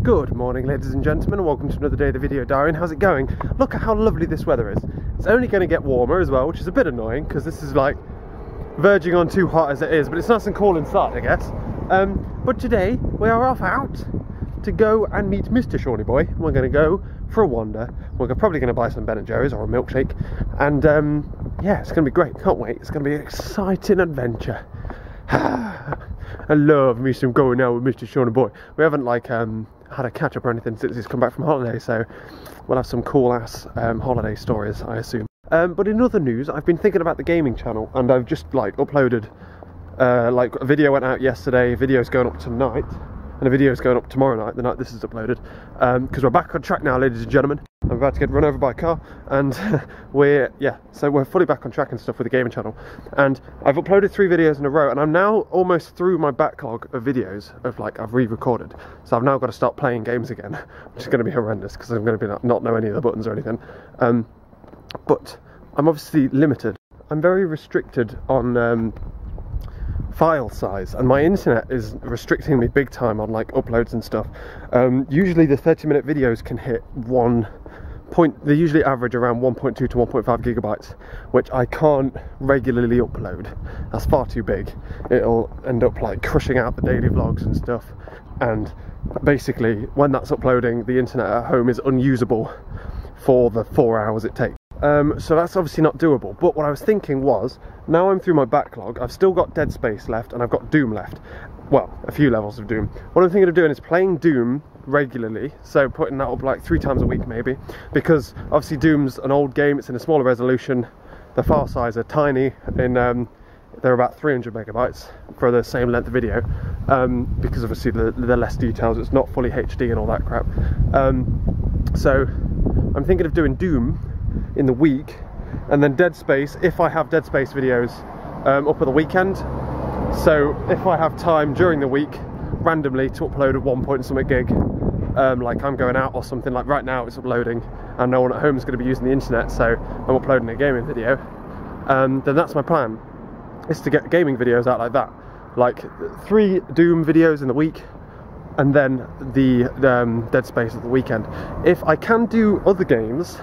Good morning, ladies and gentlemen, and welcome to another day of the video diary. And how's it going? Look at how lovely this weather is. It's only going to get warmer as well, which is a bit annoying because this is like verging on too hot as it is, but it's nice and cool inside, I guess. But today we are off out to go and meet Mr. Shawnee boy. We're going to go for a wander. We're probably going to buy some Ben & Jerry's or a milkshake, and yeah, it's going to be great. Can't wait. It's going to be an exciting adventure. I love me some going out with Mr. Shawnee boy. We haven't like had a catch up or anything since he's come back from holiday, so we'll have some cool ass holiday stories, I assume. But in other news, I've been thinking about the gaming channel, and I've just like uploaded like a video went out yesterday, a video's going up tonight, and a video's going up tomorrow night, the night this is uploaded, because we're back on track now, ladies and gentlemen. I'm about to get run over by a car, and so we're fully back on track and stuff with the gaming channel. And I've uploaded 3 videos in a row, and I'm now almost through my backlog of videos of like I've re-recorded. So I've now got to start playing games again, which is going to be horrendous because I'm going to be not know any of the buttons or anything. But I'm obviously limited. I'm very restricted on file size, and my internet is restricting me big time on like uploads and stuff. Usually the 30-minute videos can hit they usually average around 1.2 to 1.5 gigabytes, which I can't regularly upload. That's far too big. It'll end up like crushing out the daily vlogs and stuff, and basically when that's uploading, the internet at home is unusable for the 4 hours it takes. So that's obviously not doable. But what I was thinking was, now I'm through my backlog, I've still got Dead Space left and I've got Doom left. Well, a few levels of Doom. What I'm thinking of doing is playing Doom regularly, so putting that up like 3 times a week maybe, because obviously Doom's an old game, it's in a smaller resolution, the file size are tiny, they're about 300 megabytes for the same length of video, because obviously the less details, it's not fully HD and all that crap. So I'm thinking of doing Doom in the week, and then Dead Space, if I have Dead Space videos up at the weekend. So if I have time during the week randomly to upload at 1 point something gig, like I'm going out or something, like right now it's uploading and no one at home is going to be using the internet, so I'm uploading a gaming video, then that's my plan, is to get gaming videos out like that, like 3 Doom videos in the week, and then the Dead Space at the weekend. If I can do other games,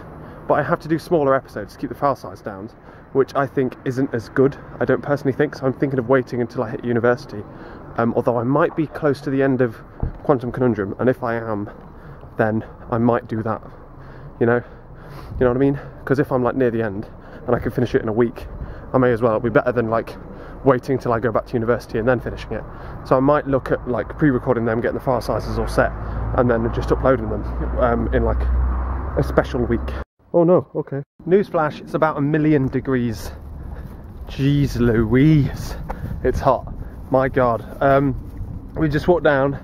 but I have to do smaller episodes to keep the file size down, which I think isn't as good, I don't personally think, so I'm thinking of waiting until I hit university, although I might be close to the end of Quantum Conundrum, and if I am, then I might do that, you know what I mean? Because if I'm like near the end, and I can finish it in a week, I may as well. It'll be better than like waiting till I go back to university and then finishing it. So I might look at like pre-recording them, getting the file sizes all set, and then just uploading them in like a special week. Oh no, okay. Newsflash, it's about 1,000,000 degrees. Jeez Louise. It's hot. My God. We just walked down,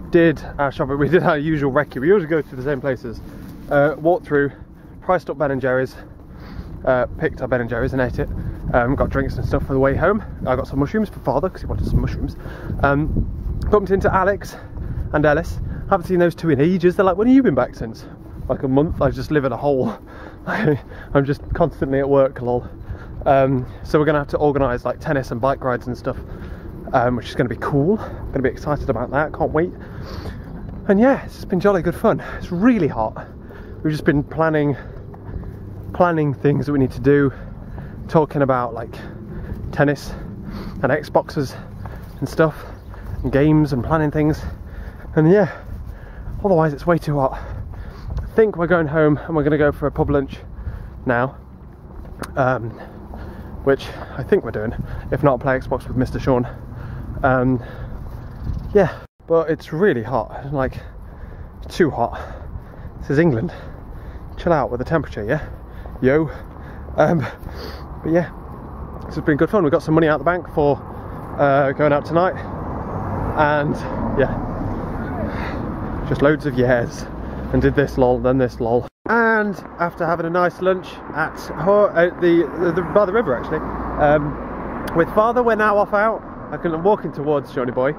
did our shopping, we did our usual recce. We usually go to the same places. Walked through, priced up Ben & Jerry's, picked up Ben & Jerry's and ate it. Got drinks and stuff for the way home. I got some mushrooms for father because he wanted some mushrooms. Bumped into Alex and Ellis. Haven't seen those two in ages. They're like, when have you been back since? Like a month. I just live in a hole. I'm just constantly at work, lol. So we're gonna have to organise like tennis and bike rides and stuff, which is gonna be cool. Gonna be excited about that, can't wait. And yeah, it's been jolly good fun. It's really hot. We've just been planning things that we need to do, talking about like tennis and Xboxes and stuff and games, and planning things. And yeah, otherwise it's way too hot. I think we're going home and we're going to go for a pub lunch now, which I think we're doing. If not, play Xbox with Mr Shaun. Yeah, but it's really hot, like too hot. This is England. Chill out with the temperature, yeah? Yo. But yeah, this has been good fun. We've got some money out the bank for going out tonight, and yeah, just loads of yeahs. And did this lol, then this lol. And after having a nice lunch at by the river actually, with father, we're now off out. I'm walking towards Shawnee boy,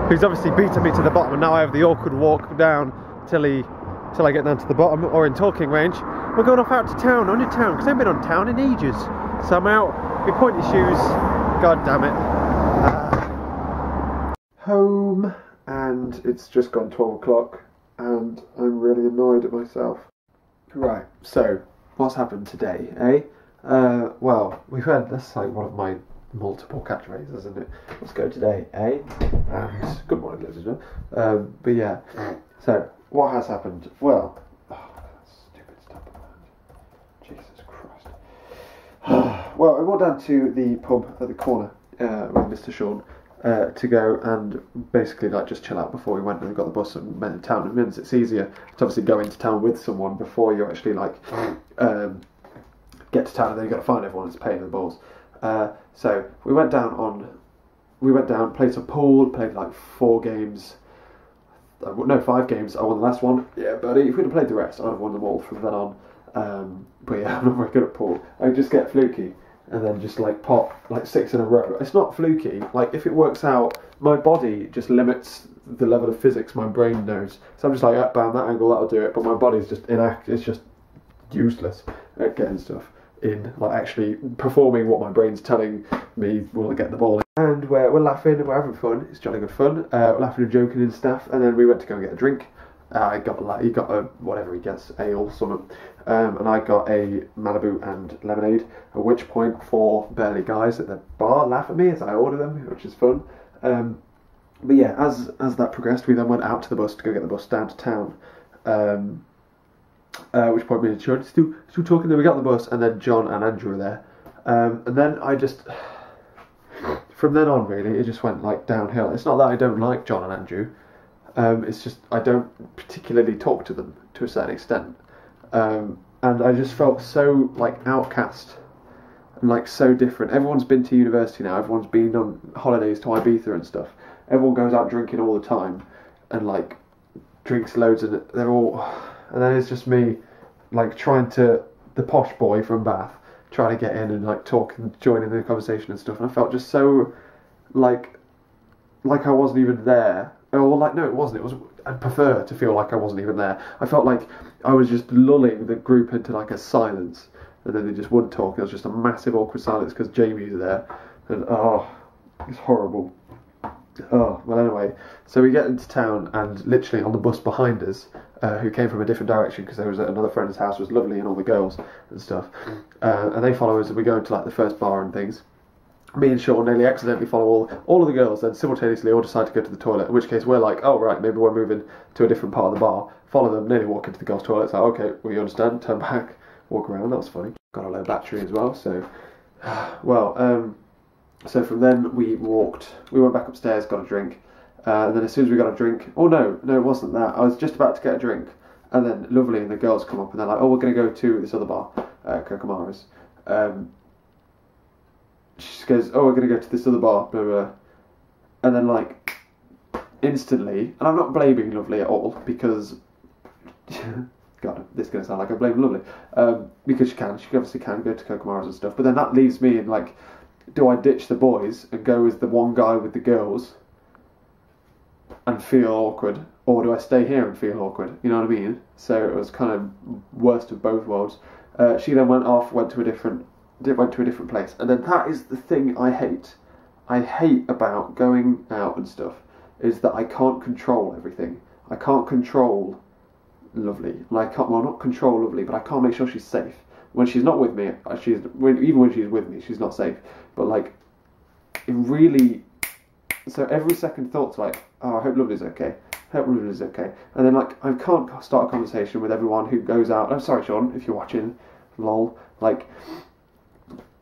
who's obviously beaten me to the bottom, and now I have the awkward walk down till I get down to the bottom, or in talking range. We're going off out to town, on to town, because I haven't been on town in ages. So I'm out with pointy shoes, god damn it. Home and and it's just gone 12 o'clock, and I'm really annoyed at myself. Right, so what's happened today, eh? Well, we've had, that's like one of my multiple catchphrases, isn't it? Let's go today, eh? And good morning, ladies and gentlemen. But yeah, so what has happened? Well, stupid stuff. Jesus Christ. Well, I walked down to the pub at the corner with Mr Shaun to go and basically like just chill out before we went and got the bus and went to town. It means it's easier to obviously go into town with someone before you actually like get to town, and then you've got to find everyone that's paying the balls. So we went down, played some pool, played like 5 games. I won the last one. Yeah, buddy, if we'd have played the rest, I'd have won them all from then on. But yeah, I'm not very good at pool. I just get fluky and then just like pop like 6 in a row. It's not fluky. Like if it works out, my body just limits the level of physics my brain knows. So I'm just like, bam, that angle, that'll do it. But my body's just inactive. It's just useless at getting stuff in, like actually performing what my brain's telling me will I get the ball in. And we're laughing and we're having fun. It's jolly good fun. We're laughing and joking and stuff. And then we went to go and get a drink. He got a whatever he gets, ale, something. And I got a Malibu and lemonade. At which point 4 burly guys at the bar laugh at me as I order them, which is fun. But yeah, as that progressed, we then went out to the bus to go get the bus down to town. Which point me and Sean still talking. Then we got the bus, and then John and Andrew were there. And then I just, from then on, really, it just went like downhill. It's not that I don't like John and Andrew. It's just I don't particularly talk to them to a certain extent. And I just felt so like outcast and like so different. Everyone's been to university now. Everyone's been on holidays to Ibiza and stuff. Everyone goes out drinking all the time and like drinks loads, and they're all. And then it's just me, like the posh boy from Bath, trying to get in and like talk and join in the conversation and stuff. And I felt just so, like I wasn't even there. Or like, no, it wasn't. I'd prefer to feel like I wasn't even there. I felt like I was just lulling the group into like a silence, and then they just wouldn't talk. It was just a massive awkward silence because Jamie's there, and it's horrible. Well, anyway, so we get into town, and literally on the bus behind us, who came from a different direction because there was another friend's house, was lovely, and all the girls and stuff, and they follow us, and we go into like the first bar and things. Me and Sean nearly accidentally follow all of the girls, then simultaneously all decide to go to the toilet, in which case we're like, oh right, maybe we're moving to a different part of the bar, follow them, nearly walk into the girls' toilet. It's like, okay, well, you understand, turn back, walk around. That was funny. Got a low battery as well, so so from then we went back upstairs, got a drink, and then as soon as we got a drink, no, it wasn't that. I was just about to get a drink, and then Lovely and the girls come up, and they're like, oh, we're going to go to this other bar, Kokomara's. She goes, oh, we're going to go to this other bar, blah, blah. And then like, instantly, and I'm not blaming Lovely at all, because, God, this is going to sound like I blame Lovely, because she obviously can go to Kokomara's and stuff, but then that leaves me in like, do I ditch the boys and go as the one guy with the girls and feel awkward, or do I stay here and feel awkward? You know what I mean? So it was kind of worst of both worlds. She then went to a different place, and then that is the thing I hate. I hate about going out and stuff is that I can't control everything. I can't control Lovely. Like, not control Lovely, but I can't make sure she's safe. When she's not with me, even when she's with me, she's not safe. But like, it really. So every second thought's like, oh, I hope Lovely's okay. I hope Lovely's okay. And then like, I can't start a conversation with everyone who goes out. I'm sorry, Sean, if you're watching. Lol. Like,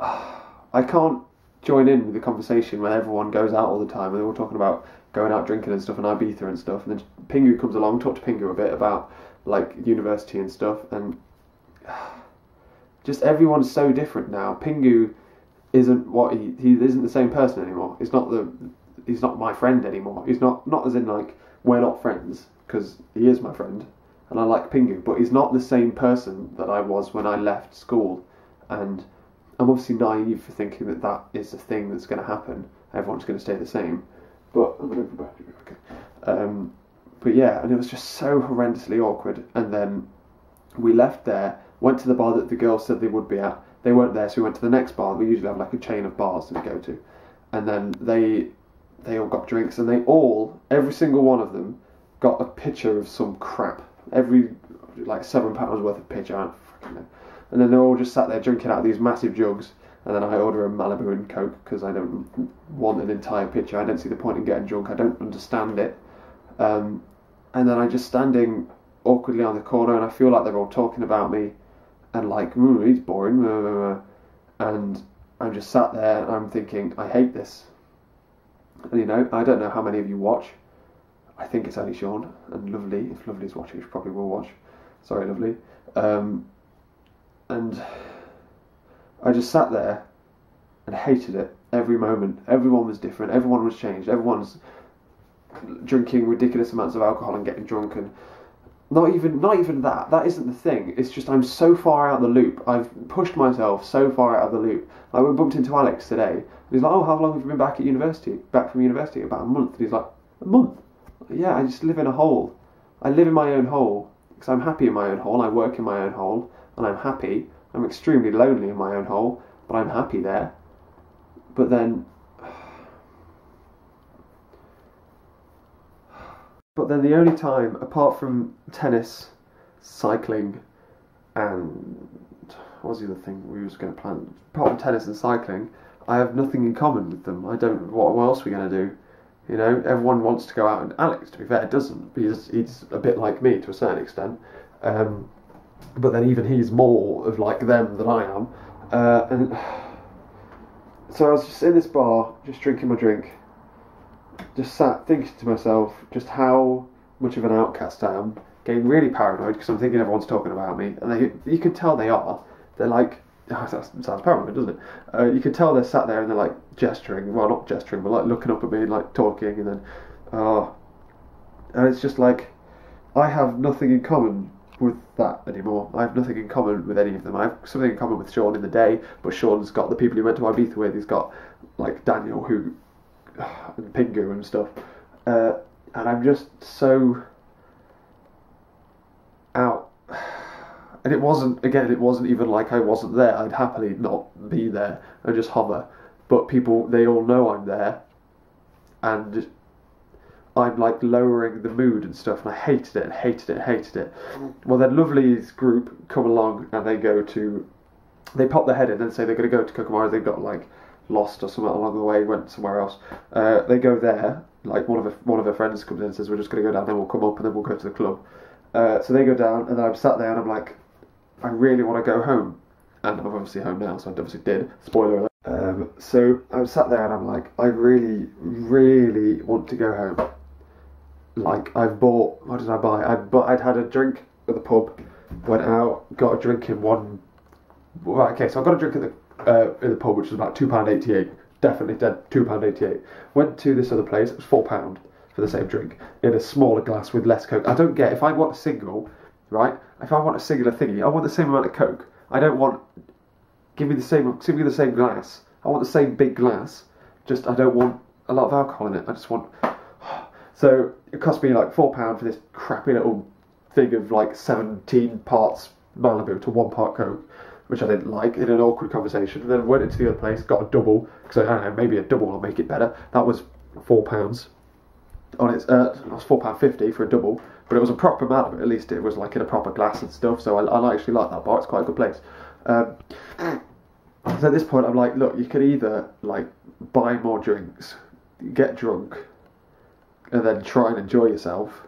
I can't join in with the conversation when everyone goes out all the time and they're all talking about going out drinking and stuff and Ibiza and stuff. And then Pingu comes along, talk to Pingu a bit about like university and stuff, and just everyone's so different now. Pingu isn't what he isn't the same person anymore. He's not my friend anymore. He's not as in like we're not friends, because he is my friend and I like Pingu, but he's not the same person that I was when I left school. And I'm obviously naive for thinking that that is the thing that's going to happen. Everyone's going to stay the same. But but yeah, and it was just so horrendously awkward. And then we left there, went to the bar that the girls said they would be at. They weren't there, so we went to the next bar. We usually have like a chain of bars that we go to. And then they they all got drinks, and they all, every single one of them, got a pitcher of some crap. Every, like, £7 worth of pitcher, I don't fucking know. And then they're all just sat there drinking out of these massive jugs, and then I order a Malibu and Coke, because I don't want an entire pitcher. I don't see the point in getting drunk, I don't understand it. And then I'm just standing awkwardly on the corner, and I feel like they're all talking about me, and like, ooh, he's boring, and I'm just sat there, and I'm thinking, I hate this. And you know, I don't know how many of you watch. I think it's only Shaun and Lovely. If Lovely's watching, she probably will watch. Sorry, Lovely. And I just sat there and hated it every moment. Everyone was different. Everyone was changed. Everyone's drinking ridiculous amounts of alcohol and getting drunk, and not even that. That isn't the thing. It's just I'm so far out of the loop. I've pushed myself so far out of the loop. I bumped into Alex today, and he's like, "Oh, how long have you been back at university? Back from university? About a month." And he's like, "A month?" Yeah, I just live in a hole. I live in my own hole because I'm happy in my own hole. I work in my own hole, and I'm happy. I'm extremely lonely in my own hole, but I'm happy there. But then the only time, apart from tennis, cycling, and what was the other thing we was going to plan? Apart from tennis and cycling, I have nothing in common with them. I don't. What else are we going to do? You know, everyone wants to go out, and Alex, to be fair, doesn't, because he's a bit like me to a certain extent. But then even he's more of like them than I am. And so I was just in this bar, just drinking my drink, just sat thinking to myself just how much of an outcast I am, getting really paranoid because I'm thinking everyone's talking about me, and you can tell they are. They're like, oh, that sounds paranoid, doesn't it? You can tell they're sat there and they're like gesturing, well, not gesturing, but like looking up at me and like talking, and then and it's just like I have nothing in common with that anymore. I have nothing in common with any of them. I have something in common with Shaun in the day, but Shaun's got the people he went to Ibiza with. He's got like Daniel, who and Pingu and stuff, and I'm just so out. And it wasn't even like I wasn't there. I'd happily not be there and just hover, but people, they all know I'm there, and I'm like lowering the mood and stuff, and I hated it. Well, then Lovely's group come along, and they pop their head in and say they're going to go to Kokomara. They got like lost or something along the way, went somewhere else. They go there, like one of her friends comes in and says, we're just going to go down, then we'll come up, and then we'll go to the club. So they go down, and then I'm sat there, and I'm like, I really want to go home. And I'm obviously home now, so I obviously did. Spoiler alert. So I'm sat there, and I'm like, I really, really want to go home. Like, I've bought, what did I buy? I'd had a drink at the pub, went out, got a drink in one. Right, okay, so I got a drink at in the pub, which was about £2.88. Definitely dead, £2.88. Went to this other place, it was £4 for the same drink, in a smaller glass with less Coke. I don't get, if I want a single, right, if I want a singular thingy, I want the same amount of Coke. I don't want, give me the same glass. I want the same big glass, just I don't want a lot of alcohol in it. I just want, so it cost me like £4 for this crappy little thing of like 17 parts Malibu to 1 part Coke, which I didn't like, in an awkward conversation. And then went into the other place, got a double, because I don't know, maybe a double will make it better. That was £4 on its, it was £4.50 for a double, but it was a proper Malibu. At least it was like in a proper glass and stuff, so I actually like that bar. It's quite a good place. So at this point I'm like, look, you could either like buy more drinks, get drunk, and then try and enjoy yourself,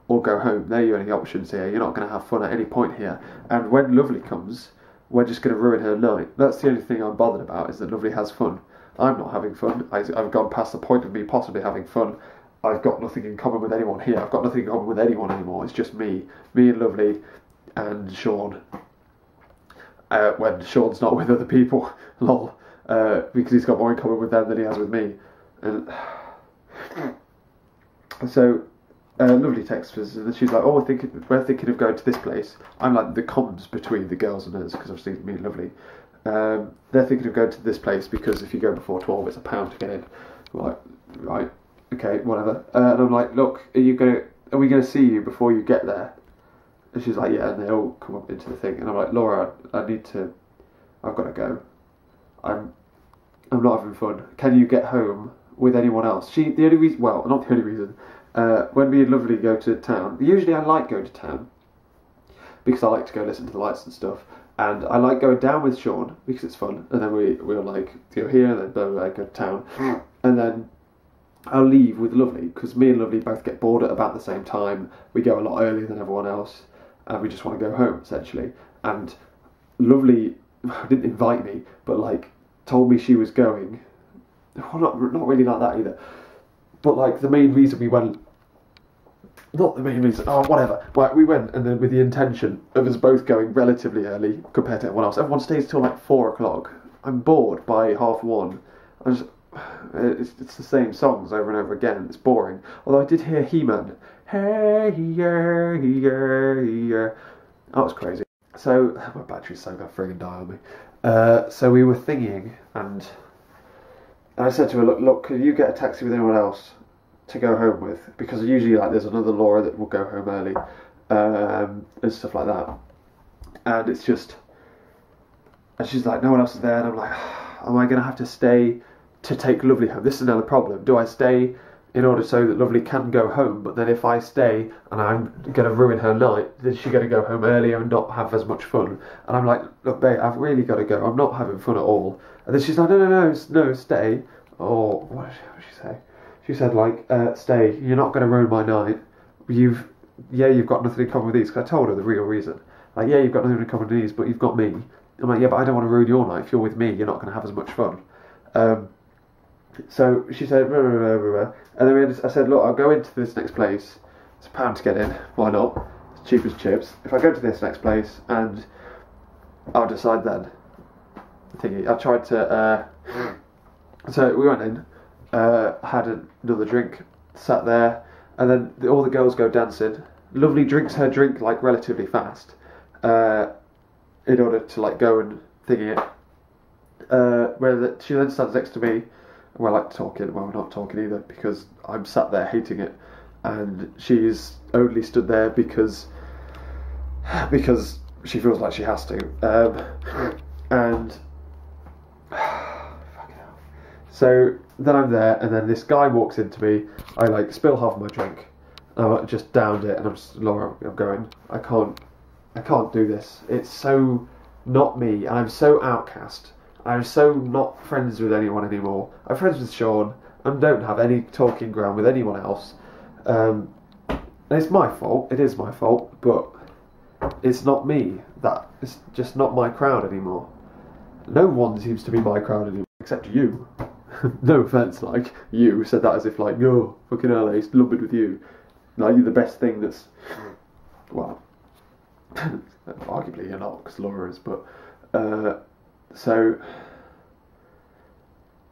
or go home. They're your only options here. You're not going to have fun at any point here. And when Lovely comes, we're just going to ruin her night. That's the only thing I'm bothered about, is that Lovely has fun. I'm not having fun. I've gone past the point of me possibly having fun. I've got nothing in common with anyone here. I've got nothing in common with anyone anymore. It's just me and Lovely and Shaun. When Shaun's not with other people, lol, because he's got more in common with them than he has with me. And so Lovely texts us, and she's like, oh, we're thinking of going to this place. I'm like the comms between the girls and us, because obviously me and Lovely. They're thinking of going to this place because if you go before 12, it's £1 to get in. Like, right, okay, whatever. And I'm like, look, are we going to see you before you get there? And she's like, yeah, and they all come up into the thing. And I'm like, Laura, I've got to go. I'm not having fun. Can you get home with anyone else. The only reason, well, not the only reason, when me and Lovely go to town, usually I like going to town because I like to go listen to the lights and stuff, and I like going down with Shaun because it's fun, and then we'll like go here, and then blah, blah, blah, go to town, and then I'll leave with Lovely because me and Lovely both get bored at about the same time. We go a lot earlier than everyone else, and we just want to go home essentially. And Lovely didn't invite me, but like told me she was going. Well, not really like that either. But like the main reason we went, not the main reason. Oh, whatever. But we went, and then with the intention of us both going relatively early compared to everyone else. Everyone stays till like 4 o'clock. I'm bored by 1:30. It's the same songs over and over again. It's boring. Although I did hear He-Man. Hey, yeah, yeah, yeah. That was crazy. So, my battery's so gonna friggin' die on me. So we were thinking, and I said to her, look, could you get a taxi with anyone else to go home with? Because usually, like, there's another Laura that will go home early, and stuff like that. And it's just, and she's like, no one else is there, and I'm like, am I gonna have to stay to take Lovely home? This is another problem. Do I stay in order so that Lovely can go home, but then if I stay and I'm going to ruin her night, then she's going to go home earlier and not have as much fun? And I'm like, look babe, I've really got to go, I'm not having fun at all. And then she's like, no, stay. Or what did she say? She said like, stay, you're not going to ruin my night. You've got nothing in common with these, because I told her the real reason. Like, yeah, you've got nothing in common with these, but you've got me. I'm like, yeah, but I don't want to ruin your night. If you're with me, you're not going to have as much fun. So she said, blah, blah, blah, blah, blah. And then I said, look, I'll go into this next place. It's £1 to get in. Why not? It's cheap as chips. If I go to this next place, and I'll decide then. I tried to. So we went in, had another drink, sat there, and then all the girls go dancing. Lovely drinks her drink like relatively fast, in order to like go and thingy it. Where she then stands next to me. We're like talking, well, we're not talking either because I'm sat there hating it, and she's only stood there because she feels like she has to, and fucking hell. So then I'm there, and then this guy walks into me. I like spill half of my drink, and I just downed it, and I'm just, Laura, I'm going, I can't do this. It's so not me, and I'm so outcast. I'm so not friends with anyone anymore. I'm friends with Shaun and don't have any talking ground with anyone else. And it's my fault. It is my fault, but it's not me. It's just not my crowd anymore. No one seems to be my crowd anymore except you. No offence, like you said that as if like, oh, fucking hell, I lumbered with you. Like you're the best thing that's, well, arguably you're not because Laura is, but. So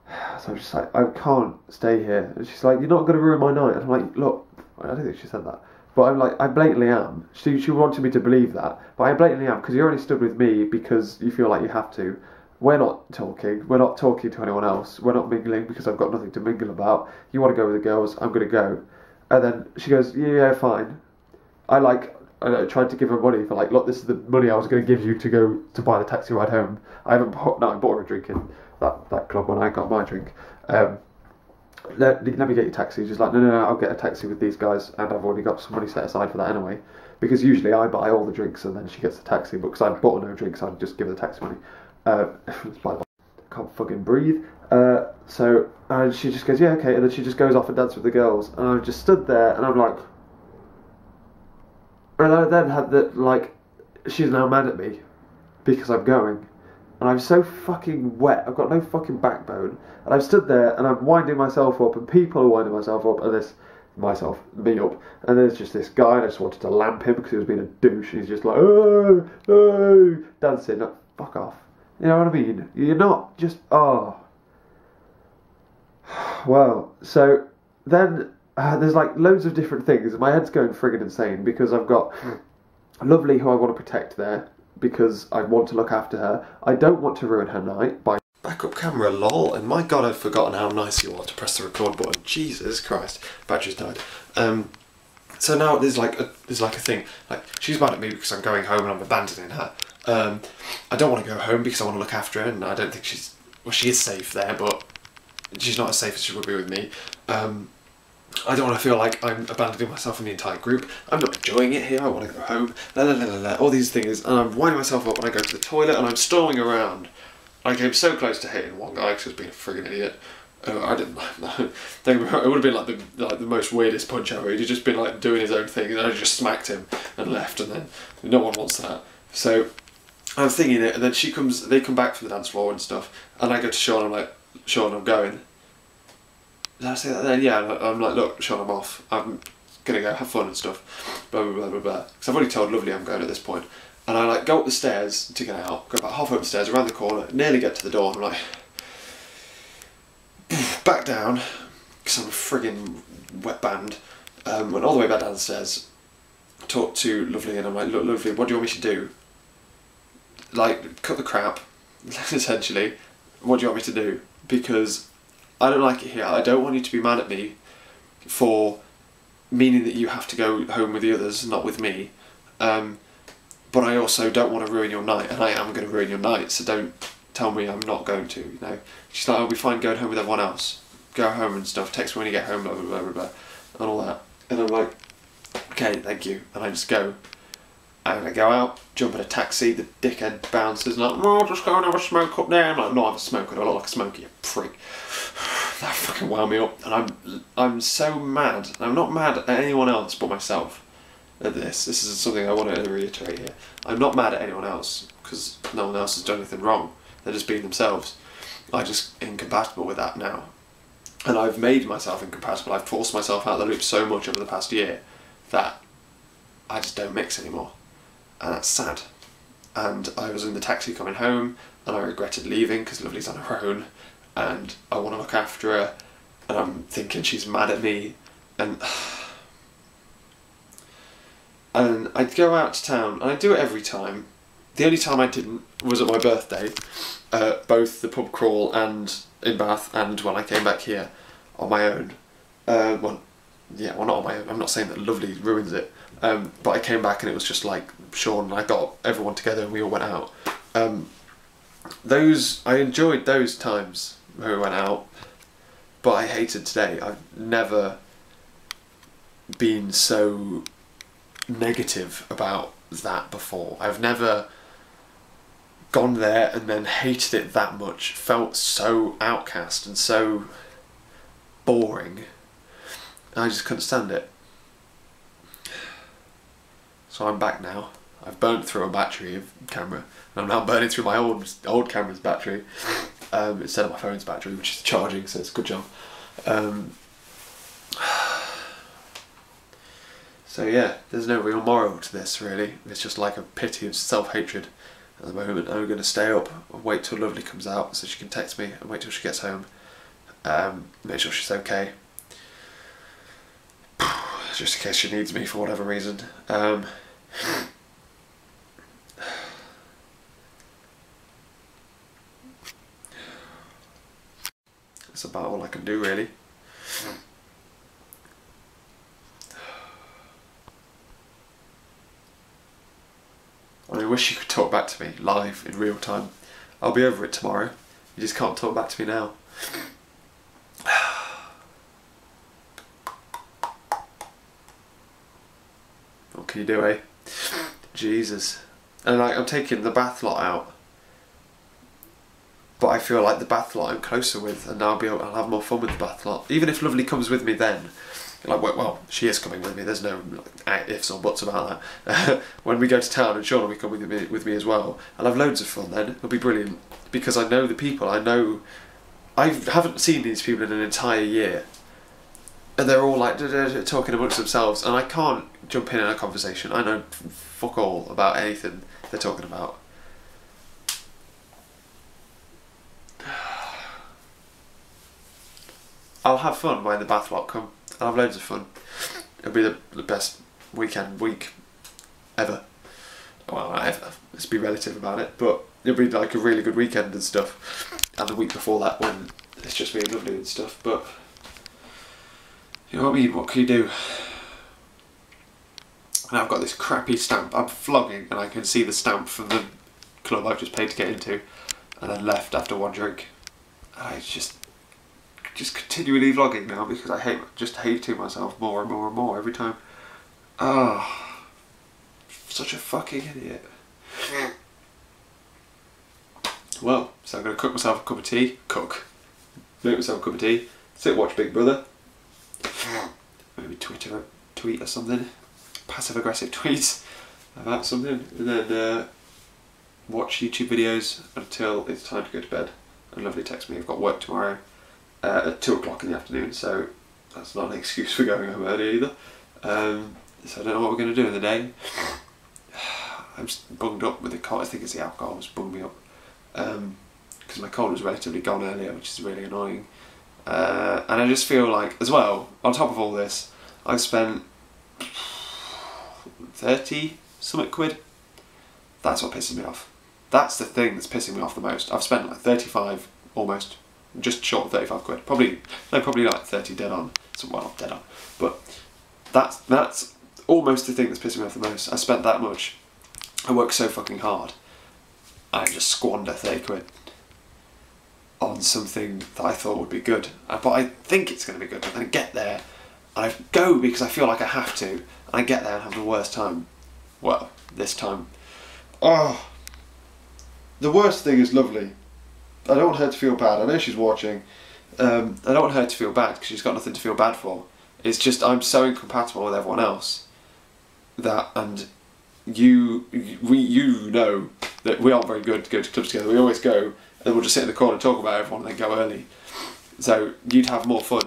I'm just like, I can't stay here. And she's like, you're not going to ruin my night. And I'm like, look, I don't think she said that. But I'm like, I blatantly am. She wanted me to believe that. But I blatantly am, because you only stood with me because you feel like you have to. We're not talking. We're not talking to anyone else. We're not mingling because I've got nothing to mingle about. You want to go with the girls, I'm going to go. And then she goes, yeah, fine. I tried to give her money for like, look, this is the money I was going to give you to go to buy the taxi ride home. I bought her a drink in that club when I got my drink. Let me get you a taxi. She's like, no, I'll get a taxi with these guys, and I've already got some money set aside for that anyway. Because usually I buy all the drinks and then she gets the taxi, but because I bought her no drinks, I'd just give her the taxi money. I can't fucking breathe. So she just goes, yeah, okay, and then she just goes off and dances with the girls, and I just stood there, and I'm like. And I then had that, like, she's now mad at me because I'm going. And I'm so fucking wet, I've got no fucking backbone. And I've stood there and I'm winding myself up, and people are winding myself up, and me up. And there's just this guy, and I just wanted to lamp him because he was being a douche. And he's just like, oh, oh, dancing. Like, fuck off. You know what I mean? You're not just, oh. Well, so then. There's like loads of different things, and my head's going friggin' insane because I've got Lovely, who I want to protect there because I want to look after her. I don't want to ruin her night by backup camera, lol. And my god, I'd forgotten how nice you are to press the record button. Jesus Christ, battery's died. So now there's like a thing. Like, she's mad at me because I'm going home and I'm abandoning her. I don't want to go home because I want to look after her, and I don't think she is safe there, but she's not as safe as she would be with me. I don't want to feel like I'm abandoning myself in the entire group. I'm not enjoying it here, I want to go home, all these things, and I'm winding myself up when I go to the toilet, and I'm storming around. I came so close to hitting one guy because he was being a friggin' idiot. I didn't. It would have been like the most weirdest punch ever. He'd just been like doing his own thing, and I just smacked him and left. And then no one wants that. So I'm thinking it, and then she comes. They come back from the dance floor and stuff, and I go to Shaun. I'm like, Shaun, I'm going. Did I say that then? Yeah. I'm like, look, Shaun, I'm off. I'm gonna go have fun and stuff. Blah blah blah blah blah. Because I've already told Lovely I'm going at this point. And I like go up the stairs to get out. Go about half up the stairs, around the corner, nearly get to the door. And I'm like. Back down, because I'm a friggin' wet band. Went all the way back down the stairs, talked to Lovely, and I'm like, look, Lovely, what do you want me to do? Like, cut the crap, essentially. What do you want me to do? Because I don't like it here. I don't want you to be mad at me for meaning that you have to go home with the others, not with me. But I also don't want to ruin your night, and I am going to ruin your night, so don't tell me I'm not going to, you know. She's like, I'll be fine going home with everyone else. Go home and stuff, text me when you get home, blah blah blah blah blah, and all that. And I'm like, okay, thank you. And I just go. And I go out, jump in a taxi, the dickhead bouncer's like, oh, just go and have a smoke up there. I'm like, I'm not having a smoke, I don't look like a smoker, you prick. That fucking wound me up. And I'm so mad. I'm not mad at anyone else but myself at this. This is something I want to reiterate here. I'm not mad at anyone else, because no one else has done anything wrong. They're just being themselves. I'm just incompatible with that now. And I've made myself incompatible. I've forced myself out of the loop so much over the past year that I just don't mix anymore. And that's sad. And I was in the taxi coming home, and I regretted leaving because Lovely's on her own, and I want to look after her, and I'm thinking she's mad at me, and I'd go out to town, and I do it every time. The only time I didn't was at my birthday, both the pub crawl and in Bath, and when I came back here on my own. Well, not on my own. I'm not saying that Lovely ruins it, but I came back and it was just like Shaun and I got everyone together and we all went out. I enjoyed those times where we went out, but I hated today. I've never been so negative about that before. I've never gone there and then hated it that much, felt so outcast and so boring. I just couldn't stand it. So I'm back now. I've burnt through a battery of camera, and I'm now burning through my old camera's battery instead of my phone's battery, which is charging, so it's a good job. So yeah, there's no real moral to this really. It's just like a pity of self-hatred at the moment. I'm going to stay up and wait till Lovely comes out so she can text me, and wait till she gets home. Make sure she's okay. Just in case she needs me for whatever reason. That's about all I can do really. I wish you could talk back to me live in real time. I'll be over it tomorrow. You just can't talk back to me now. What can you do, eh? Jesus. And like, I'm taking the bath lot out, but I feel like the bath lot I'm closer with, and now I'll have more fun with the bath lot. Even if Lovely comes with me then, like, well, she is coming with me, there's no like, ifs or buts about that. When we go to town and Shaun will be coming with me as well, I'll have loads of fun then. It'll be brilliant, because I know the people. I haven't seen these people in an entire year, and they're all like talking amongst themselves, and I can't jump in a conversation. I know fuck all about anything they're talking about. I'll have fun when the bath lot come. I'll have loads of fun. It'll be the best week ever. Well, ever. Let's be relative about it, but it'll be like a really good weekend and stuff. And the week before that, when it's just really lovely and stuff. But you know what I mean? What can you do? And I've got this crappy stamp. I'm vlogging, and I can see the stamp from the club I've just paid to get into, and then left after one drink. And I just just continually vlogging now because I just hating myself more and more and more every time. Ah, such a fucking idiot. Well, so I'm going to cook myself a cup of tea. Make myself a cup of tea. Sit watch Big Brother. Maybe tweet or something. Passive aggressive tweets about something. And then watch YouTube videos until it's time to go to bed. And Lovely texts me, I've got work tomorrow at 2 o'clock in the afternoon, so that's not an excuse for going home early either. So I don't know what we're going to do in the day. I'm just bunged up with the cold. I think it's the alcohol that's bunged me up. Because my cold was relatively gone earlier, which is really annoying. And I just feel like, as well, on top of all this, I've spent 30 something quid. That's what pisses me off. That's the thing that's pissing me off the most. I've spent like 35, almost, just short of 35 quid. Probably like 30 dead on. So, well, dead on. But that's almost the thing that's pissing me off the most. I spent that much. I work so fucking hard. I just squander 30 quid on something that I thought would be good. But I think it's going to be good. And I get there, and I go because I feel like I have to. And I get there and have the worst time. Well, this time. Oh, the worst thing is Lovely. I don't want her to feel bad. I know she's watching. I don't want her to feel bad because she's got nothing to feel bad for. It's just I'm so incompatible with everyone else that, and you know that we aren't very good to go to clubs together. We always go and we'll just sit in the corner and talk about everyone and then go early. So you'd have more fun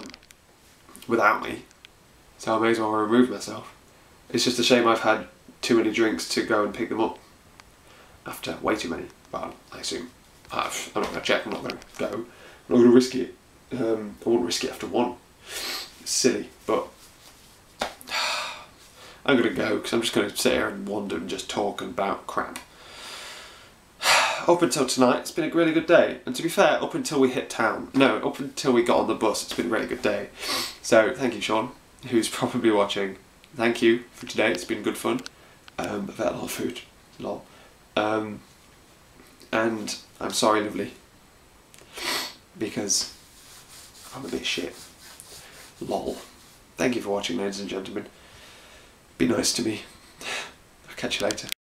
without me. So I may as well remove myself. It's just a shame I've had too many drinks to go and pick them up after way too many. Well, I assume. I'm not going to check, I'm not going to go. I'm not going to risk it. I wouldn't risk it after one. It's silly, but I'm going to go because I'm just going to sit here and wander and just talk about crap. Up until tonight, it's been a really good day. And to be fair, up until we hit town, no, up until we got on the bus, it's been a really good day. So thank you, Shaun, who's probably watching. Thank you for today, it's been good fun. I've had a lot of food, lol. And I'm sorry, Lovely, because I'm a bit shit. Lol. Thank you for watching, ladies and gentlemen. Be nice to me. I'll catch you later.